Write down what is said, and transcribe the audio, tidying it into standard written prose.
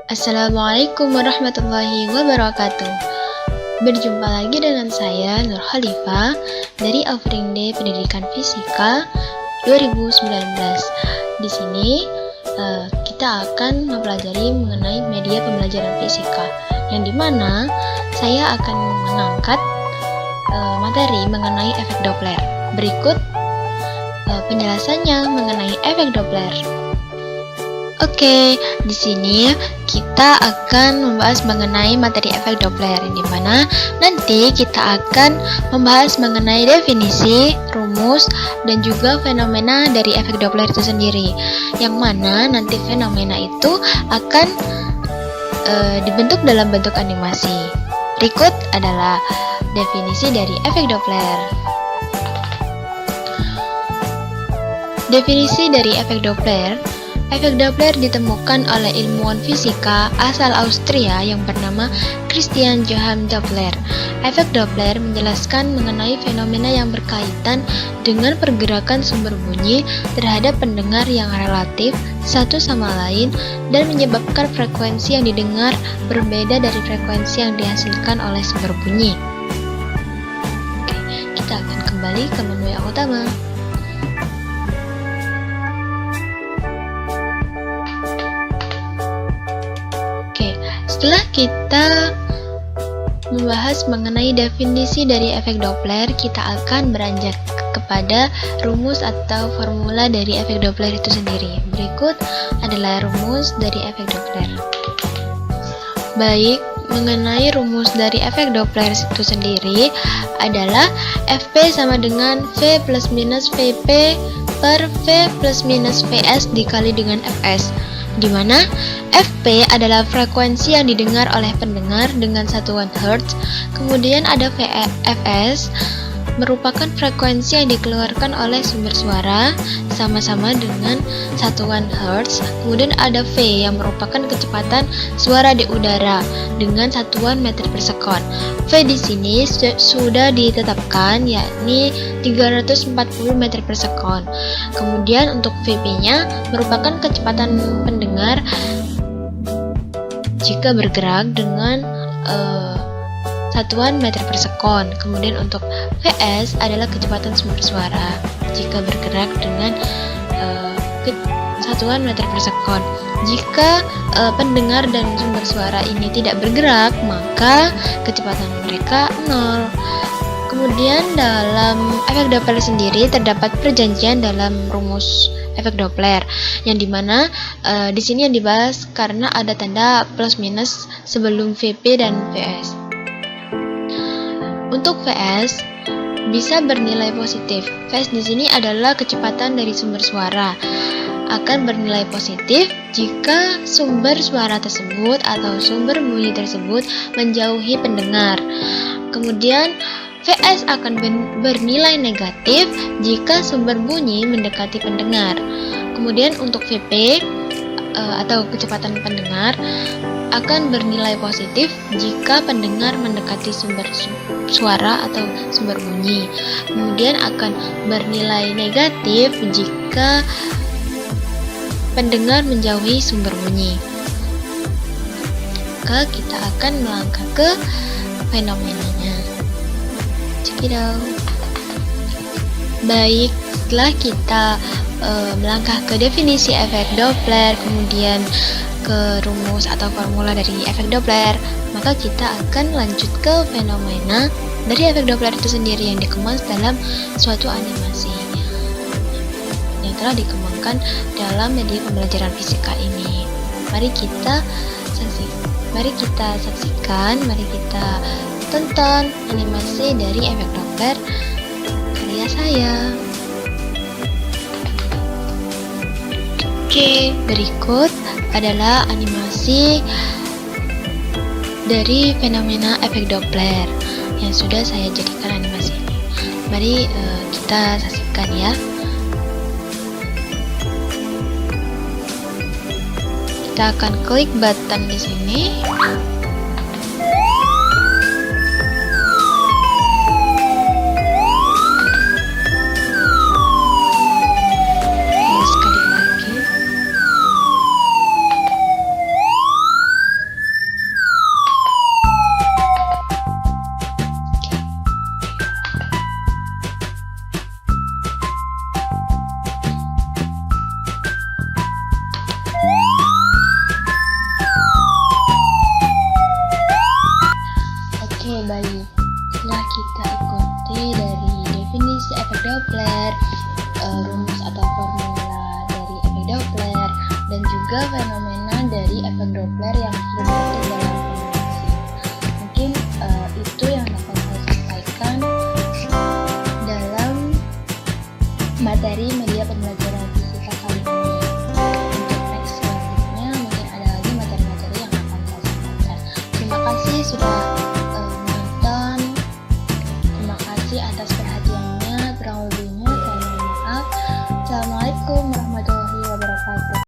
Assalamualaikum warahmatullahi wabarakatuh. Berjumpa lagi dengan saya Nur Khalifah dari Offering Day Pendidikan Fisika 2019. Di sini kita akan mempelajari mengenai media pembelajaran fisika, yang dimana saya akan mengangkat materi mengenai efek Doppler. Berikut penjelasannya mengenai efek Doppler. Oke, di sini kita akan membahas mengenai materi efek Doppler, di mana nanti kita akan membahas mengenai definisi, rumus, dan juga fenomena dari efek Doppler itu sendiri. Yang mana nanti fenomena itu akan dibentuk dalam bentuk animasi. Berikut adalah definisi dari efek Doppler. Definisi dari efek Doppler. Efek Doppler ditemukan oleh ilmuwan fisika asal Austria yang bernama Christian Johann Doppler. Efek Doppler menjelaskan mengenai fenomena yang berkaitan dengan pergerakan sumber bunyi terhadap pendengar yang relatif satu sama lain dan menyebabkan frekuensi yang didengar berbeda dari frekuensi yang dihasilkan oleh sumber bunyi. Oke, kita akan kembali ke menu yang utama. Setelah kita membahas mengenai definisi dari efek Doppler, kita akan beranjak kepada rumus atau formula dari efek Doppler itu sendiri. Berikut adalah rumus dari efek Doppler. Baik, mengenai rumus dari efek Doppler itu sendiri adalah Fp sama dengan V plus minus Vp per V plus minus Vs dikali dengan Fs, di mana Fp adalah frekuensi yang didengar oleh pendengar dengan satuan Hz, kemudian ada Fs merupakan frekuensi yang dikeluarkan oleh sumber suara sama-sama dengan satuan Hz, kemudian ada V yang merupakan kecepatan suara di udara dengan satuan meter per sekon. V di sini sudah ditetapkan yakni 340 meter per sekon. Kemudian untuk Vp-nya merupakan kecepatan pendengar jika bergerak dengan satuan meter per sekon. Kemudian untuk Vs adalah kecepatan sumber suara jika bergerak dengan satuan meter per sekon. Jika pendengar dan sumber suara ini tidak bergerak, maka kecepatan mereka 0. Kemudian dalam efek Doppler sendiri terdapat perjanjian dalam rumus efek Doppler, yang dimana di sini yang dibahas karena ada tanda plus minus sebelum Vp dan Vs. Untuk Vs bisa bernilai positif. Vs di sini adalah kecepatan dari sumber suara, akan bernilai positif jika sumber suara tersebut atau sumber bunyi tersebut menjauhi pendengar. Kemudian Vs akan bernilai negatif jika sumber bunyi mendekati pendengar. Kemudian untuk Vp atau kecepatan pendengar akan bernilai positif jika pendengar mendekati sumber suara atau sumber bunyi. Kemudian akan bernilai negatif jika pendengar menjauhi sumber bunyi. Maka kita akan melangkah ke fenomenanya. Check it out. Baik, setelah kita melangkah ke definisi efek Doppler, kemudian ke rumus atau formula dari efek Doppler, maka kita akan lanjut ke fenomena dari efek Doppler itu sendiri yang dikemas dalam suatu animasi yang telah dikembangkan dalam media pembelajaran fisika ini. Mari kita saksikan, mari kita tonton animasi dari efek Doppler karya saya. Oke, berikut adalah animasi dari fenomena efek Doppler yang sudah saya jadikan animasi ini. Mari kita saksikan ya. Kita akan klik button di sini. tiga fenomena dari efek Doppler yang terbentuk dalam